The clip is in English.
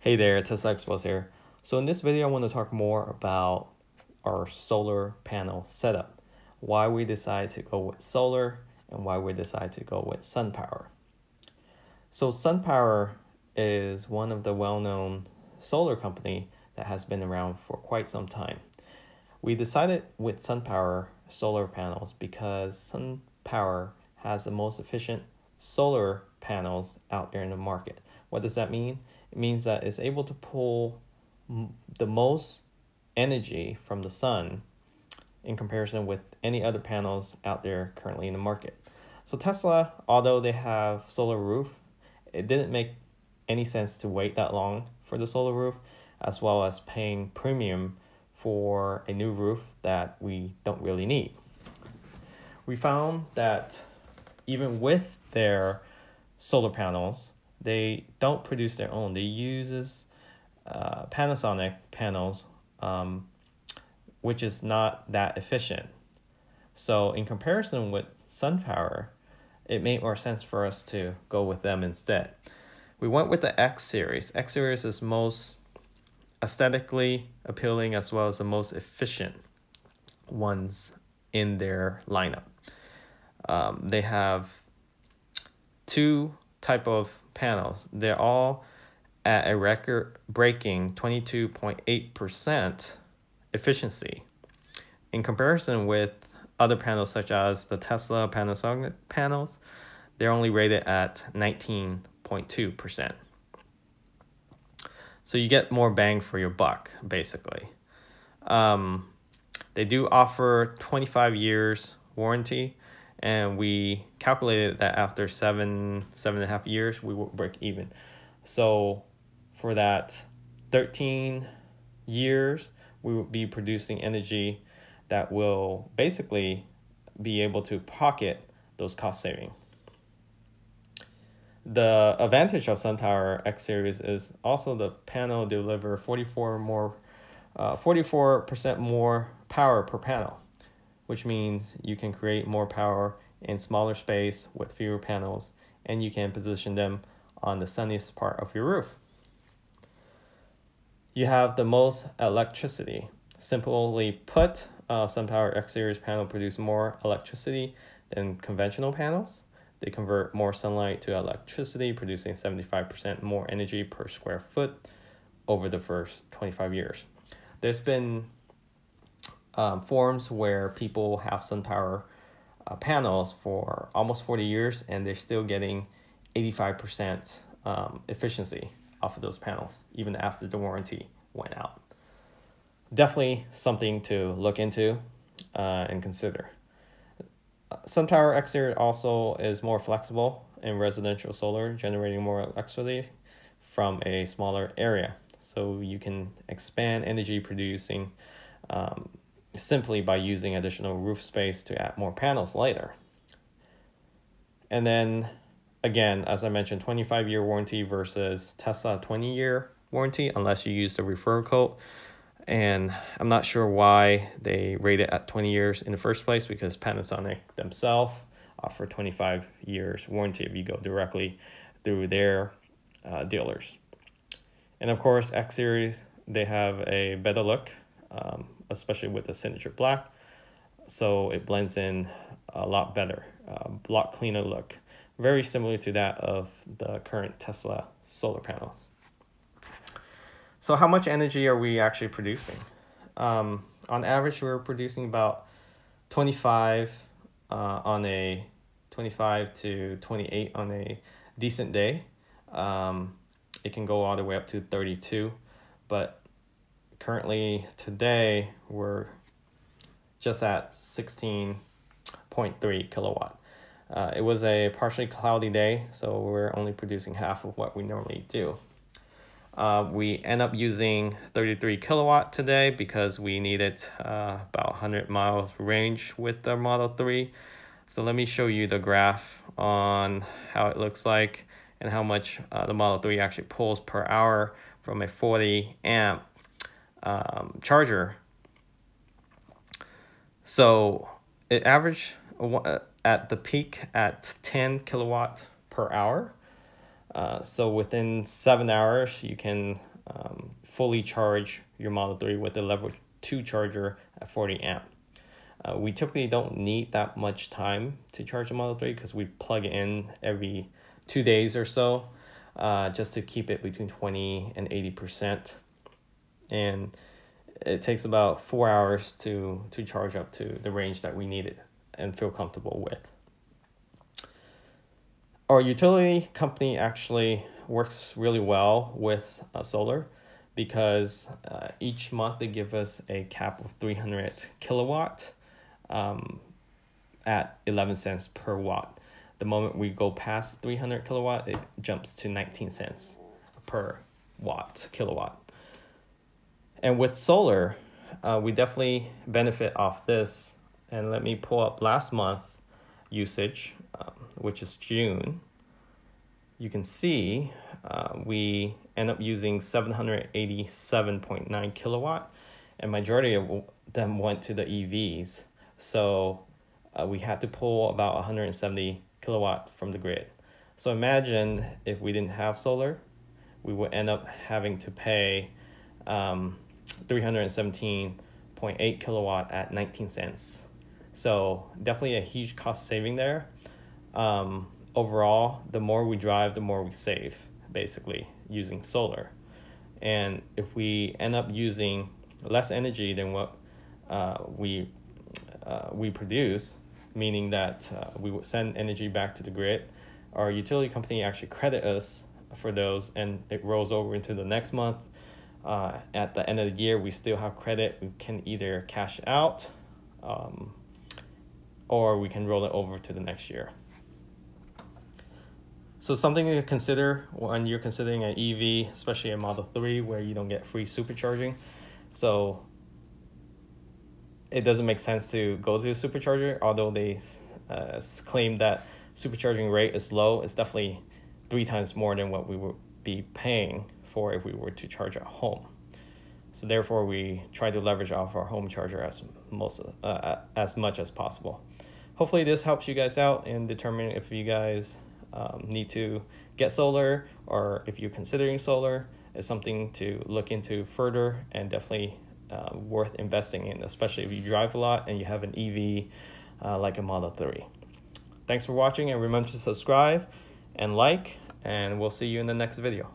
Hey there, Tesla Expos here. So in this video, I want to talk more about our solar panel setup, why we decide to go with solar and why we decide to go with SunPower. So SunPower is one of the well-known solar company that has been around for quite some time. We decided with SunPower solar panels because SunPower has the most efficient solar panels out there in the market. What does that mean? It means that it's able to pull the most energy from the sun in comparison with any other panels out there currently in the market. So Tesla, although they have solar roof, it didn't make any sense to wait that long for the solar roof, as well as paying premium for a new roof that we don't really need. We found that even with their solar panels, they don't produce their own. They use Panasonic panels, which is not that efficient. So in comparison with SunPower, it made more sense for us to go with them instead. We went with the X series. X series is most aesthetically appealing as well as the most efficient ones in their lineup. They have two type of panels. They're all at a record-breaking 22.8% efficiency. In comparison with other panels such as the Tesla Panasonic panels, they're only rated at 19.2%. So you get more bang for your buck, basically. They do offer 25 years warranty, and we calculated that after seven and a half years, we will break even. So for that 13 years, we will be producing energy that will basically be able to pocket those cost savings. The advantage of SunPower X Series is also the panel deliver 44% more power per panel, which means you can create more power in smaller space with fewer panels, and you can position them on the sunniest part of your roof. You have the most electricity. Simply put, SunPower X Series panel produce more electricity than conventional panels. They convert more sunlight to electricity, producing 75% more energy per square foot over the first 25 years. There's been forums where people have SunPower panels for almost 40 years, and they're still getting 85% efficiency off of those panels, even after the warranty went out. Definitely something to look into and consider. SunPower X Series also is more flexible in residential solar, generating more electricity from a smaller area. So you can expand energy producing simply by using additional roof space to add more panels later. And then again, as I mentioned, 25-year warranty versus Tesla 20-year warranty, unless you use the referral code. And I'm not sure why they rate it at 20 years in the first place, because Panasonic themselves offer 25 years warranty if you go directly through their dealers. And of course, X Series, they have a better look, especially with the signature black. So it blends in a lot better, a lot cleaner look. Very similar to that of the current Tesla solar panels. So how much energy are we actually producing? On average, we're producing about 25 to 28 on a decent day. It can go all the way up to 32, but currently today we're just at 16.3 kilowatt. It was a partially cloudy day, so we're only producing half of what we normally do. We end up using 33 kilowatt today because we needed about 100 miles range with the Model 3. So let me show you the graph on how it looks like and how much the Model 3 actually pulls per hour from a 40 amp charger. So it averaged at the peak at 10 kilowatt per hour. So within 7 hours, you can fully charge your Model 3 with the level 2 charger at 40 amp. We typically don't need that much time to charge a Model 3 because we plug it in every 2 days or so, just to keep it between 20 and 80%. And it takes about 4 hours to charge up to the range that we need it and feel comfortable with. Our utility company actually works really well with solar because each month they give us a cap of 300 kilowatt at 11 cents per watt. The moment we go past 300 kilowatt, it jumps to 19 cents per kilowatt. And with solar, we definitely benefit off this. And let me pull up last month usage, which is June. You can see we end up using 787.9 kilowatt, and majority of them went to the EVs. So we had to pull about 170 kilowatt from the grid. So imagine if we didn't have solar, we would end up having to pay 317.8 kilowatt at 19 cents. So definitely a huge cost saving there. Overall, the more we drive, the more we save, basically, using solar. And if we end up using less energy than what we produce, meaning that we would send energy back to the grid, our utility company actually credit us for those, and it rolls over into the next month. At the end of the year, we still have credit. We can either cash out or we can roll it over to the next year. So something to consider when you're considering an EV, especially a Model 3 where you don't get free supercharging. So it doesn't make sense to go to a supercharger, although they claim that supercharging rate is low. It's definitely 3 times more than what we would be paying for if we were to charge at home. So therefore, we try to leverage off our home charger as much as possible. Hopefully this helps you guys out in determining if you guys need to get solar, or if you're considering solar. It's something to look into further, and definitely worth investing in, especially if you drive a lot and you have an EV like a Model 3. Thanks for watching, and remember to subscribe and like, and we'll see you in the next video.